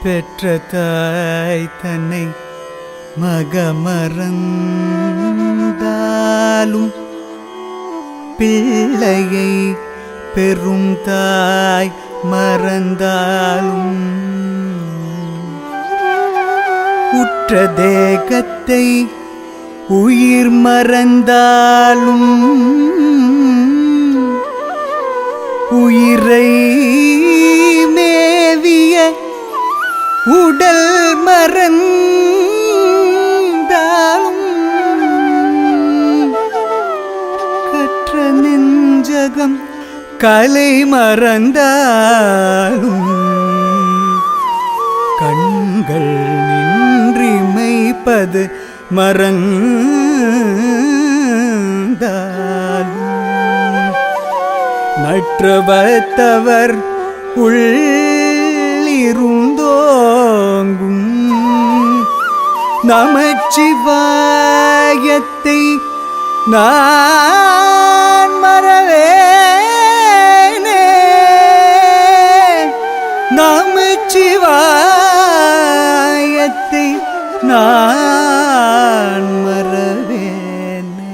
பெற்ற தாய் தன்னை மகமறந்தாலும் பிள்ளையை பெரும் தாய் மறந்தாலும் உற்ற தேகத்தை உயிர் மறந்தாலும் உயிரை மேவிய உடல் மறந்தாலும் கற்ற நெஞ்சகம் கலை மறந்தாலும் கண்கள் நின்றிமைப்பது மறந்தாலும் நற்றவத்தவர் உள்ளிருந்தோங்கும் நமச்சிவாயத்தை நான் மறவேனே நமச்சிவாயத்தை நான் மறவேனே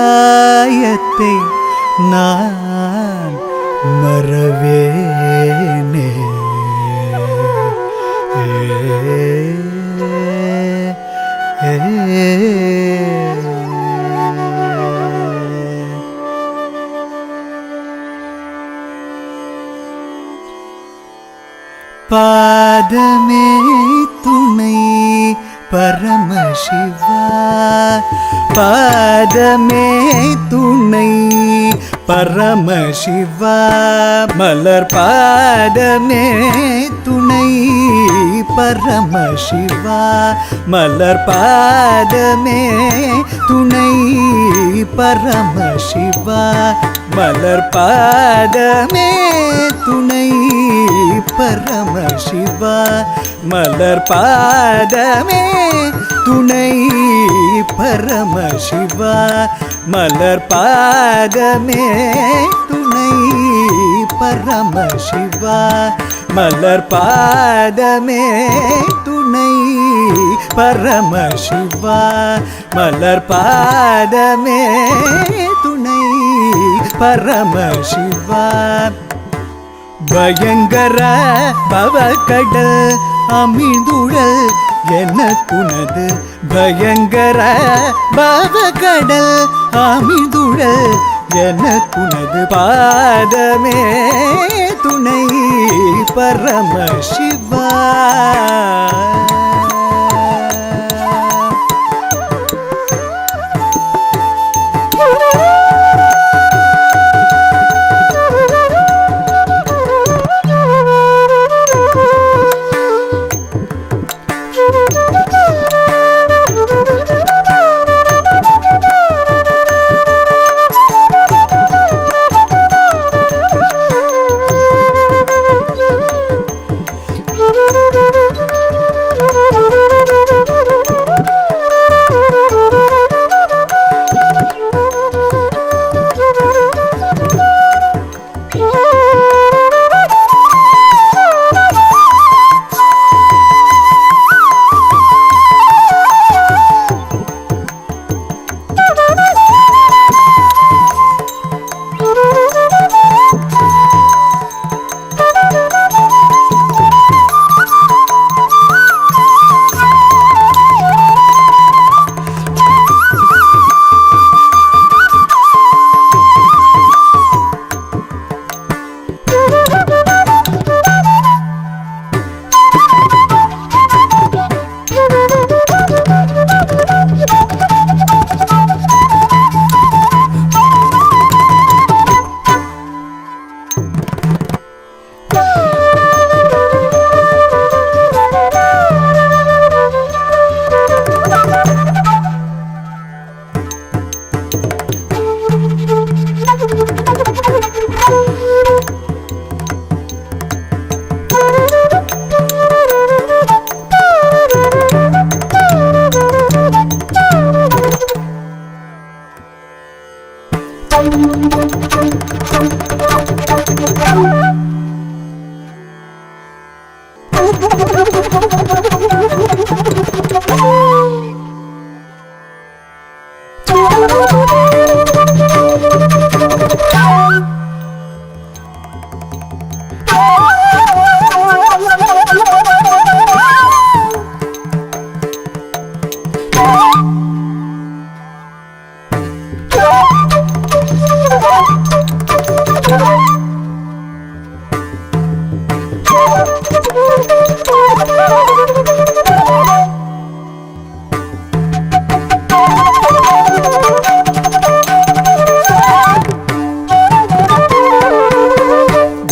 நமச்சிவாயத்தை நான் மறவேனே. பாதமே துணை பரமசிவா பாதமே துணை பரமசிவா மலர் பாதமே துணை பரமசிவா மலர் பாதமே துணை பரமசிவா மலர் பாதமே துணை பரமசிவா மலர் பாதமே துணை பரமசிவா மலர் பாதமே துணை பரமசிவா மலர் பாதமே துணை பரமசிவா மலர் பாதமே துணை பரமசிவா பயங்கர பவக்கடல் அமிழ்ந்துழல் எனக்குனது பயங்கர பவக்கடல் அமிழ்ந்துழல் எனக்குனது பாதமே துணை பரமசிவா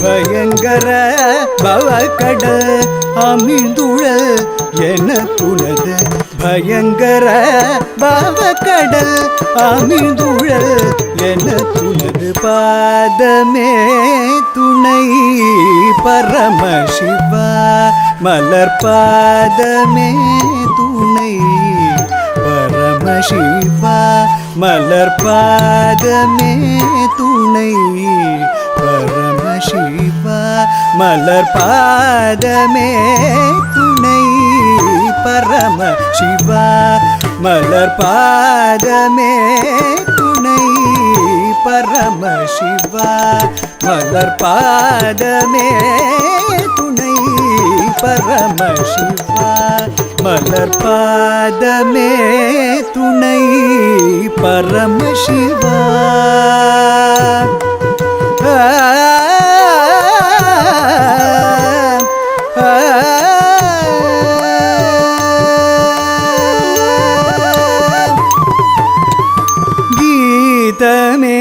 பயங்கர பவக்கடல் அமிழ்ந்துழல் எனக்குனது பயங்கர பவக்கடல் அமிழ்ந்துழல் எனக்குனது பாதமே துணை பரமசிவா மலர் பாதமே துணை பரமசிவா மலர் பாதமே துணை பரமசிவா மலர் பாதமே துணை பரமசிவா மலர் பாதமே துணை பரமசிவா மலர் பாதமே துணை பரமசிவா மலர் பாதமே துணை பரமசிவா கீதமே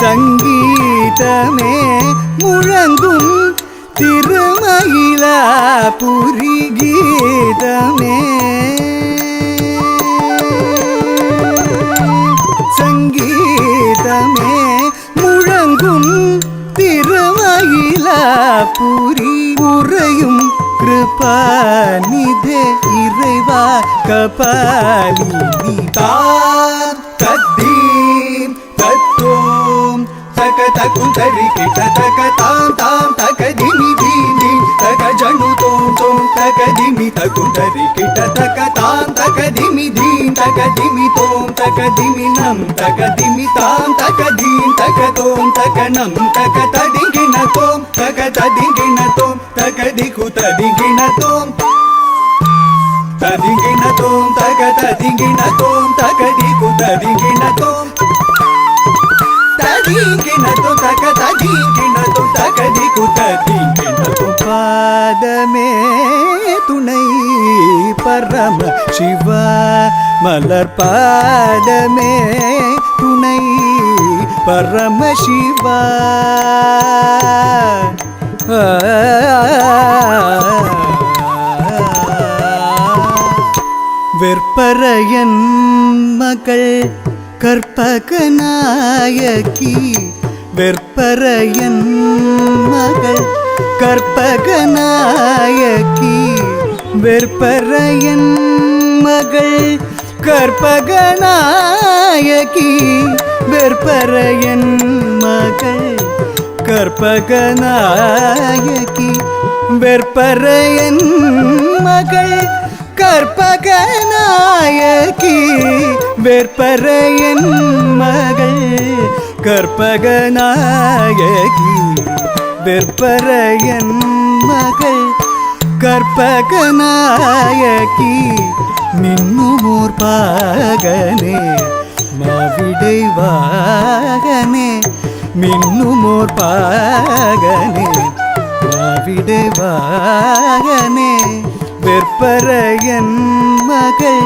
சங்கீதமே முழங்கும் திருமயிலாபுரி கீதமே சங்கீதமே முழங்கும் திருமயிலாபுரி உறையும் கிருபாநிதே இறைவா கபாலினி தாம் தத்தீம் தத்தோம் தக தக்கும் தரிக்கிட்ட தக தாம் தாம் தக திமி தீமி தக ஜனு தோம் தோம் தக திமி தக்கும் தரிக்கிட்ட தக தாம் தக திமி தீம் தக திமி தோம் தக திமி நம் தக திமி தாம் தக தீம் தக தோம் தக நம் தக ததிங்கின தோம் தக ததிங்கின தோம் தக திகு ததிங்கின தோம் ததிங்கின தோம் தக ததிங்கின தோம் தக திகு ததிங்கின தோம் ததிங்கின தோம் தக ததிங்கின தோம் தக திகு ததிங்கின தோம் பாதமே துணை பரமசிவா மலர் பாதமே துணை பரமசிவா வெற்பரையன் மகள் கற்பகநாயகி வெற்பரையன் மகள் கற்பகநாயகி வெற்பரையன் மகள் கற்பகநாயகி வெற்பரையன் மகள் கற்பகநாயகி வெற்பரையன் மகள் கற்பகநாயகி வெற்பரையன் மகள் கற்பகநாயகி வெற்பரையன் மகள் கற்பகநாயகி மின்னுமோர் பாகனே மாவிடை வாகனே மின்னுமோர் பாகனே மாவிடை வாகனே வெற்பரையன் மகள்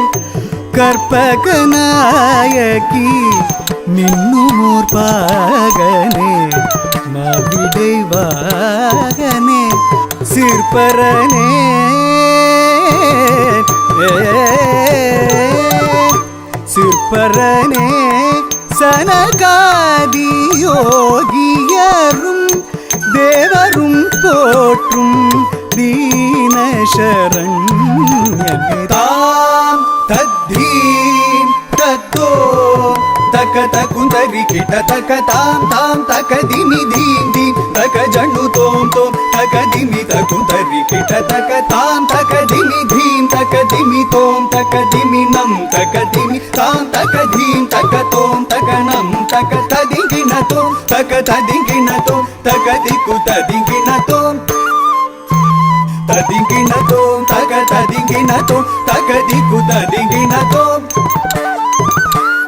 கற்பகநாயகி மின்னுமோர் பாகனே மாவிடை வாகனே சிற்பரனே சிற்பரனே சனகாதி யோகியரும் தேவரும் போற்றும் தீனசரண்யனே தாம் தத்தீம் தத்தோம் தக ತಕ ಕುಂದರಿ ಕಿಟ ತಕ ತಾಂ ತಾಂ ತಕ ದಿಮಿ ಧೀಂ ಧೀಂ ತಕ ಜಣ್ಣು ತೋಂ ತೋಂ ತಕ ದಿಮಿ ತಕುಂದರಿ ಕಿಟ ತಕ ತಾಂ ತಕ ದಿಮಿ ಧೀಂ ತಕ ದಿಮಿ ತೋಂ ತಕ ದಿಮಿ ನಂ ತಕ ದಿಮಿ ತಾಂ ತಕ ಧೀಂ ತಕ ತೋಂ ತಕ ನಂ ತಕ ತದಿಂಗಿನ ತೋಂ ತಕ ತದಿಂಗಿನ ತೋಂ ತಕ ದಿಕ್ಕು ತದಿಂಗಿನ ತೋಂ ತದಿಂಗಿನ ತೋಂ ತಕ ತದಿಂಗಿನ ತೋಂ ತಕ ದಿಕ್ಕು ತದಿಂಗಿನ ತೋಂ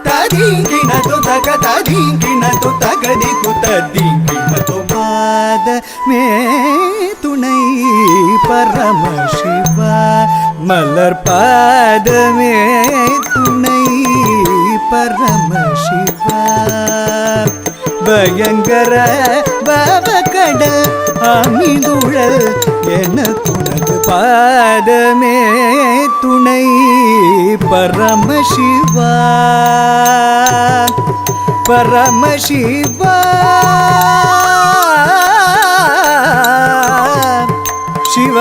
ತದಿಂಗಿನ ತೋಂ ತಕ ತದಿಂಗಿನ ತೋಂ ತಕ ದಿಕ್ಕು ತದಿಂಗಿನ ತೋಂ ಪಾದ ಮೇ துணை பரமசிவ மலர் பாதமே துணை பரமசிவ பயங்கர பவகடல் அமிதுழல் எனக்குனது பாதமே துணை பரமசிவ பரமசிவ ಶಿವ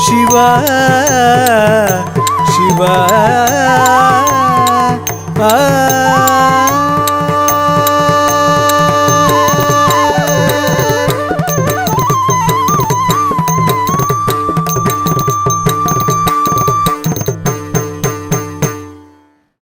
ಶಿವ ಶಿವ